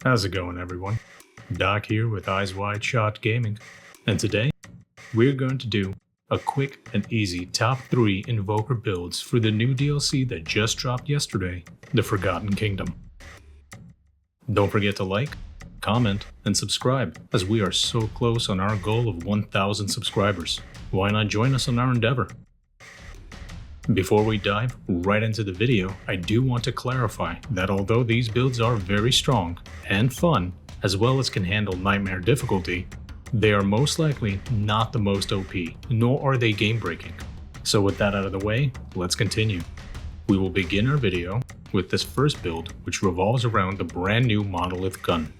How's it going, everyone? Doc here with Eyes Wide Shot Gaming, and today we're going to do a quick and easy top 3 Invoker builds for the new DLC that just dropped yesterday, the Forgotten Kingdom. Don't forget to like, comment, and subscribe, as we are so close on our goal of 1,000 subscribers. Why not join us on our endeavor? Before we dive right into the video, I do want to clarify that although these builds are very strong and fun, as well as can handle nightmare difficulty, they are most likely not the most OP, nor are they game breaking. So with that out of the way, let's continue. We will begin our video with this first build, which revolves around the brand new Monolith Gun.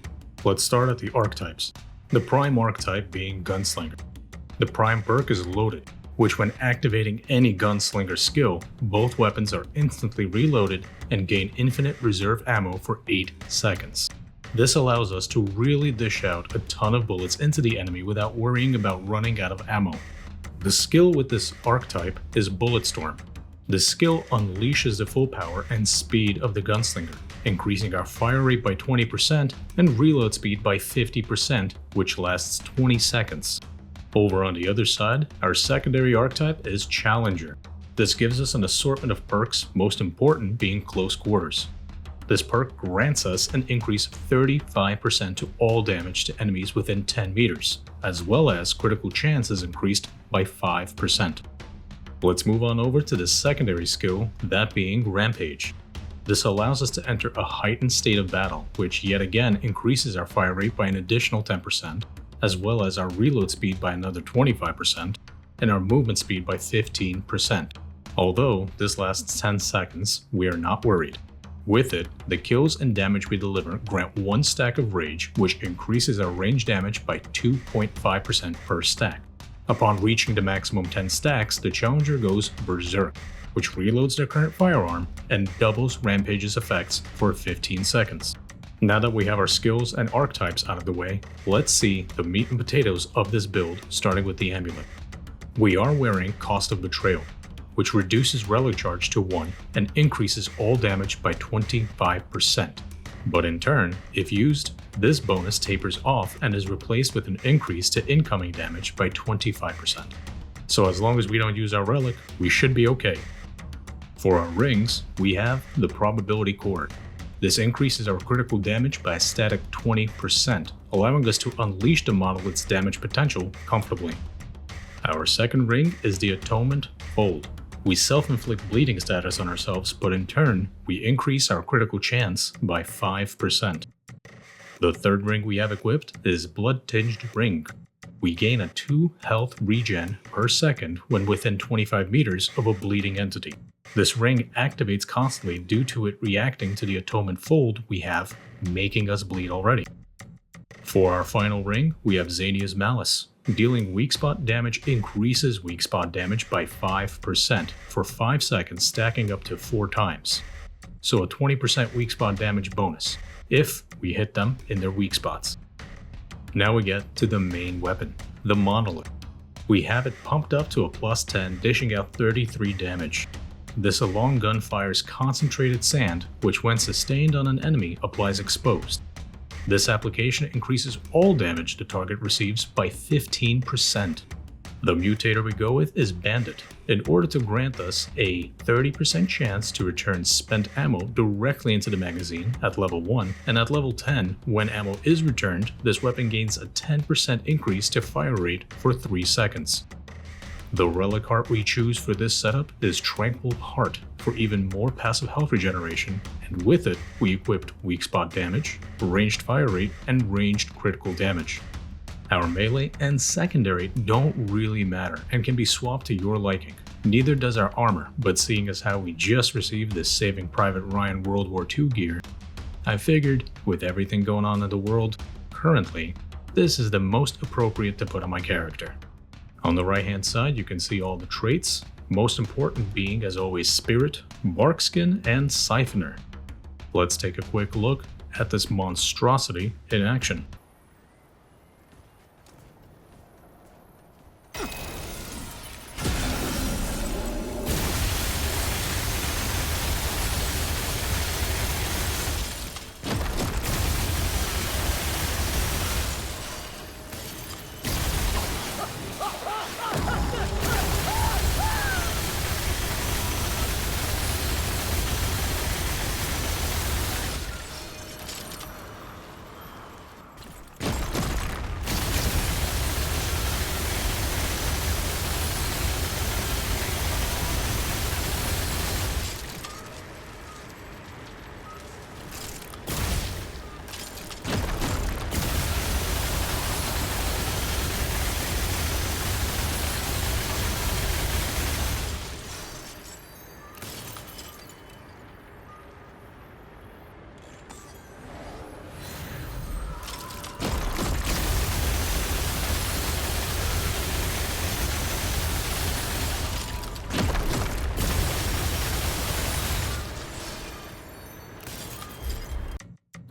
Let's start at the archetypes. The Prime archetype being Gunslinger. The Prime perk is loaded, which when activating any gunslinger skill, both weapons are instantly reloaded and gain infinite reserve ammo for 8 seconds. This allows us to really dish out a ton of bullets into the enemy without worrying about running out of ammo. The skill with this archetype is Bulletstorm. The skill unleashes the full power and speed of the gunslinger, increasing our fire rate by 20% and reload speed by 50%, which lasts 20 seconds. Over on the other side, our secondary archetype is Challenger. This gives us an assortment of perks, most important being Close Quarters. This perk grants us an increase of 35% to all damage to enemies within 10 meters, as well as critical chance is increased by 5%. Let's move on over to the secondary skill, that being Rampage. This allows us to enter a heightened state of battle, which yet again increases our fire rate by an additional 10%, as well as our reload speed by another 25%, and our movement speed by 15%. Although this lasts 10 seconds, we are not worried. With it, the kills and damage we deliver grant 1 stack of rage, which increases our range damage by 2.5% per stack. Upon reaching the maximum 10 stacks, the Challenger goes Berserk, which reloads their current firearm and doubles Rampage's effects for 15 seconds. Now that we have our skills and archetypes out of the way, let's see the meat and potatoes of this build, starting with the amulet. We are wearing Cost of Betrayal, which reduces relic charge to 1 and increases all damage by 25%. But in turn, if used, this bonus tapers off and is replaced with an increase to incoming damage by 25%. So as long as we don't use our relic, we should be okay. For our rings, we have the Probability Cord. This increases our critical damage by a static 20%, allowing us to unleash the monolith's damage potential comfortably. Our second ring is the Atonement Fold. We self-inflict bleeding status on ourselves, but in turn, we increase our critical chance by 5%. The third ring we have equipped is Blood-Tinged Ring. We gain a 2 health regen per second when within 25 meters of a bleeding entity. This ring activates constantly due to it reacting to the Atonement Fold we have, making us bleed already. For our final ring, we have Xania's Malice. Dealing weak spot damage increases weak spot damage by 5% for 5 seconds, stacking up to 4 times. So a 20% weak spot damage bonus, if we hit them in their weak spots. Now we get to the main weapon, the Monolith. We have it pumped up to a +10, dishing out 33 damage. This long gun fires concentrated sand, which when sustained on an enemy applies exposed. This application increases all damage the target receives by 15%. The mutator we go with is Bandit, in order to grant us a 30% chance to return spent ammo directly into the magazine at level 1, and at level 10, when ammo is returned, this weapon gains a 10% increase to fire rate for 3 seconds. The relic heart we choose for this setup is Tranquil Heart for even more passive health regeneration, and with it we equipped weak spot damage, ranged fire rate, and ranged critical damage. Our melee and secondary don't really matter and can be swapped to your liking. Neither does our armor, but seeing as how we just received this Saving Private Ryan World War II gear, I figured with everything going on in the world currently, this is the most appropriate to put on my character. On the right hand side you can see all the traits, most important being as always Spirit, Barkskin, and Siphoner. Let's take a quick look at this monstrosity in action.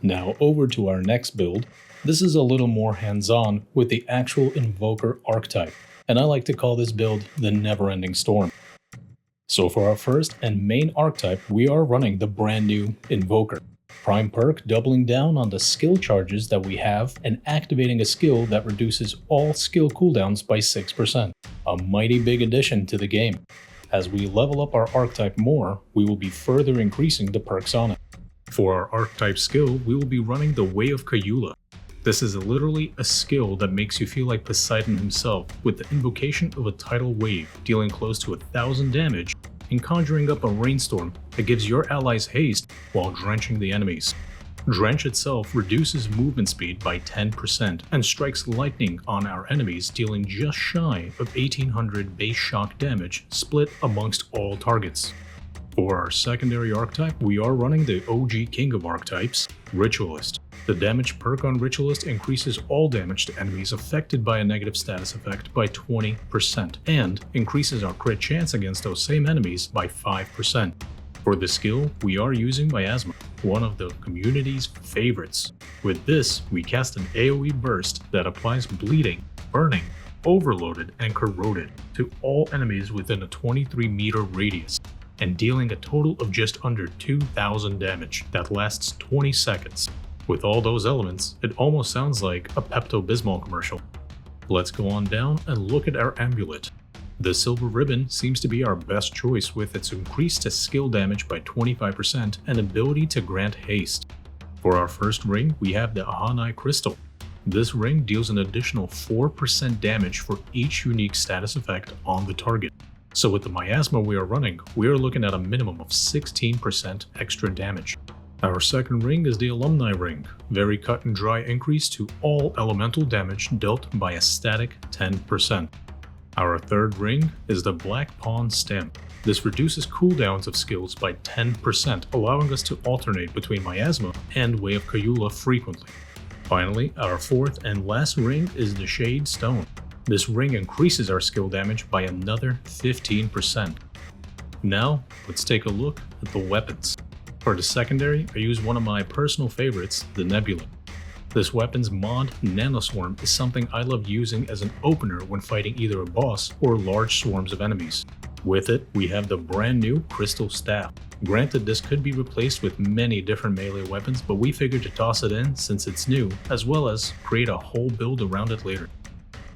Now over to our next build. This is a little more hands-on with the actual Invoker archetype, and I like to call this build the NeverEnding Storm. So for our first and main archetype, we are running the brand new Invoker. Prime perk doubling down on the skill charges that we have and activating a skill that reduces all skill cooldowns by 6%. A mighty big addition to the game. As we level up our archetype more, we will be further increasing the perks on it. For our archetype skill, we will be running the Way of Cayula. This is literally a skill that makes you feel like Poseidon himself, with the invocation of a tidal wave dealing close to 1000 damage and conjuring up a rainstorm that gives your allies haste while drenching the enemies. Drench itself reduces movement speed by 10% and strikes lightning on our enemies, dealing just shy of 1800 base shock damage split amongst all targets. For our secondary archetype, we are running the OG king of archetypes, Ritualist. The damage perk on Ritualist increases all damage to enemies affected by a negative status effect by 20% and increases our crit chance against those same enemies by 5%. For the skill, we are using Miasma, one of the community's favorites. With this, we cast an AoE burst that applies bleeding, burning, overloaded, and corroded to all enemies within a 23-meter radius, and dealing a total of just under 2000 damage that lasts 20 seconds. With all those elements, it almost sounds like a Pepto-Bismol commercial. Let's go on down and look at our amulet. The silver ribbon seems to be our best choice with its increase to skill damage by 25% and ability to grant haste. For our first ring, we have the Ahani Crystal. This ring deals an additional 4% damage for each unique status effect on the target. So with the Miasma we are running, we are looking at a minimum of 16% extra damage. Our second ring is the Alumni Ring, very cut and dry increase to all elemental damage dealt by a static 10%. Our third ring is the Black Pawn Stem. This reduces cooldowns of skills by 10%, allowing us to alternate between Miasma and Way of Cayula frequently. Finally, our fourth and last ring is the Shade Stone. This ring increases our skill damage by another 15%. Now, let's take a look at the weapons. For the secondary, I use one of my personal favorites, the Nebula. This weapon's mod, Nanoswarm, is something I love using as an opener when fighting either a boss or large swarms of enemies. With it, we have the brand new Crystal Staff. Granted, this could be replaced with many different melee weapons, but we figured to toss it in since it's new, as well as create a whole build around it later.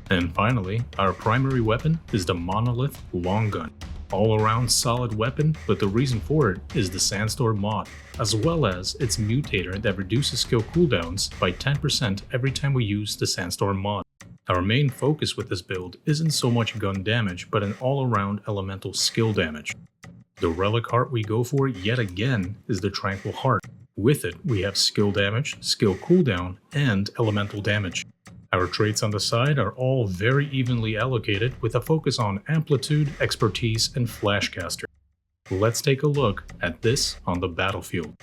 And finally, our primary weapon is the Monolith Long Gun. All-around solid weapon, but the reason for it is the Sandstorm mod, as well as its mutator that reduces skill cooldowns by 10% every time we use the Sandstorm mod. Our main focus with this build isn't so much gun damage, but an all-around elemental skill damage. The relic heart we go for yet again is the Tranquil Heart. With it, we have skill damage, skill cooldown, and elemental damage. Our traits on the side are all very evenly allocated with a focus on amplitude, expertise, and flashcaster. Let's take a look at this on the battlefield.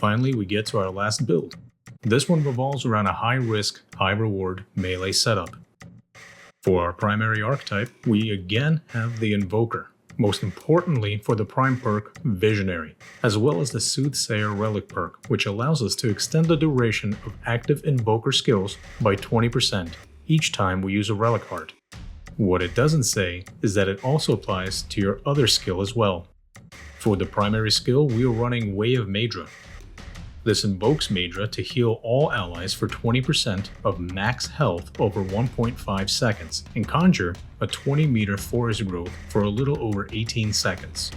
Finally, we get to our last build. This one revolves around a high-risk, high-reward melee setup. For our primary archetype, we again have the Invoker, most importantly for the prime perk Visionary, as well as the Soothsayer Relic perk, which allows us to extend the duration of active Invoker skills by 20% each time we use a Relic Heart. What it doesn't say is that it also applies to your other skill as well. For the primary skill, we are running Way of Maedra. This invokes Maedra to heal all allies for 20% of max health over 1.5 seconds and conjure a 20-meter forest growth for a little over 18 seconds.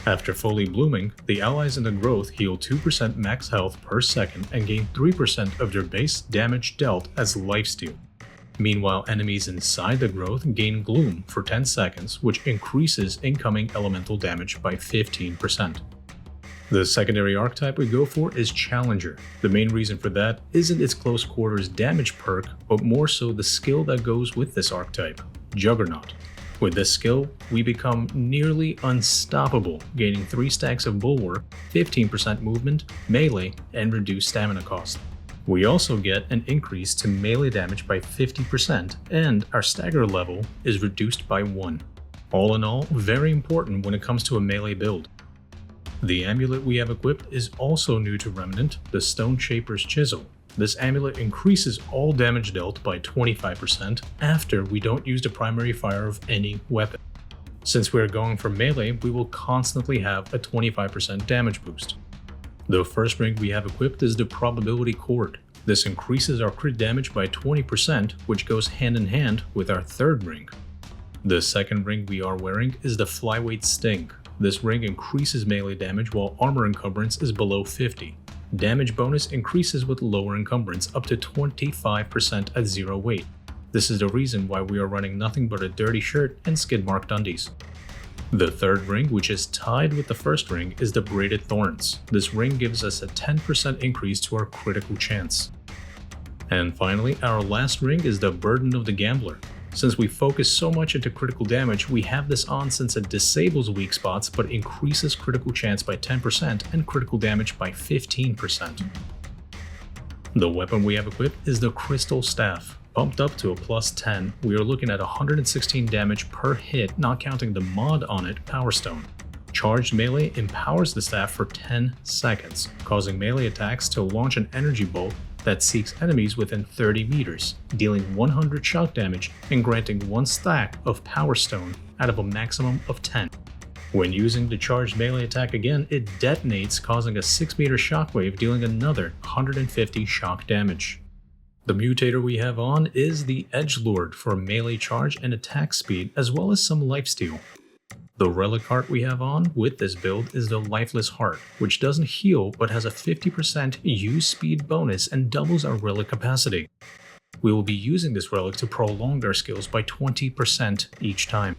After fully blooming, the allies in the growth heal 2% max health per second and gain 3% of their base damage dealt as lifesteal. Meanwhile, enemies inside the growth gain Gloom for 10 seconds, which increases incoming elemental damage by 15%. The secondary archetype we go for is Challenger. The main reason for that isn't its close quarters damage perk, but more so the skill that goes with this archetype, Juggernaut. With this skill, we become nearly unstoppable, gaining 3 stacks of Bulwark, 15% movement, melee, and reduced stamina cost. We also get an increase to melee damage by 50%, and our stagger level is reduced by 1. All in all, very important when it comes to a melee build. The amulet we have equipped is also new to Remnant, the Stone Shaper's Chisel. This amulet increases all damage dealt by 25% after we don't use the primary fire of any weapon. Since we are going for melee, we will constantly have a 25% damage boost. The first ring we have equipped is the Probability Cord. This increases our crit damage by 20%, which goes hand in hand with our third ring. The second ring we are wearing is the Flyweight Sting. This ring increases melee damage while armor encumbrance is below 50. Damage bonus increases with lower encumbrance up to 25% at 0 weight. This is the reason why we are running nothing but a dirty shirt and skid marked undies. The third ring, which is tied with the first ring, is the Braided Thorns. This ring gives us a 10% increase to our critical chance. And finally, our last ring is the Burden of the Gambler. Since we focus so much into critical damage, we have this on since it disables weak spots but increases critical chance by 10% and critical damage by 15%. The weapon we have equipped is the Crystal Staff. Bumped up to a plus 10, we are looking at 116 damage per hit, not counting the mod on it, Power Stone. Charged melee empowers the staff for 10 seconds, causing melee attacks to launch an energy bolt that seeks enemies within 30 meters, dealing 100 shock damage and granting 1 stack of Power Stone out of a maximum of 10. When using the charged melee attack again, it detonates, causing a 6-meter shockwave, dealing another 150 shock damage. The mutator we have on is the Edgelord for melee charge and attack speed, as well as some lifesteal. The relic heart we have on with this build is the Lifeless Heart, which doesn't heal but has a 50% use speed bonus and doubles our relic capacity. We will be using this relic to prolong our skills by 20% each time.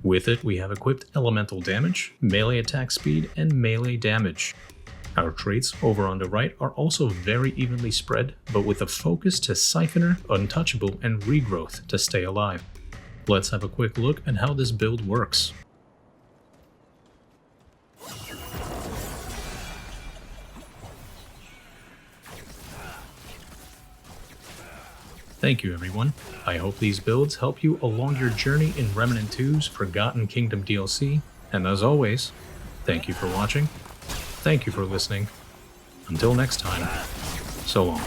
With it, we have equipped elemental damage, melee attack speed, and melee damage. Our traits over on the right are also very evenly spread, but with a focus to Siphoner, Untouchable, and Regrowth to stay alive. Let's have a quick look at how this build works. Thank you everyone. I hope these builds help you along your journey in Remnant 2's Forgotten Kingdom DLC, and as always, thank you for watching, thank you for listening, until next time, so long.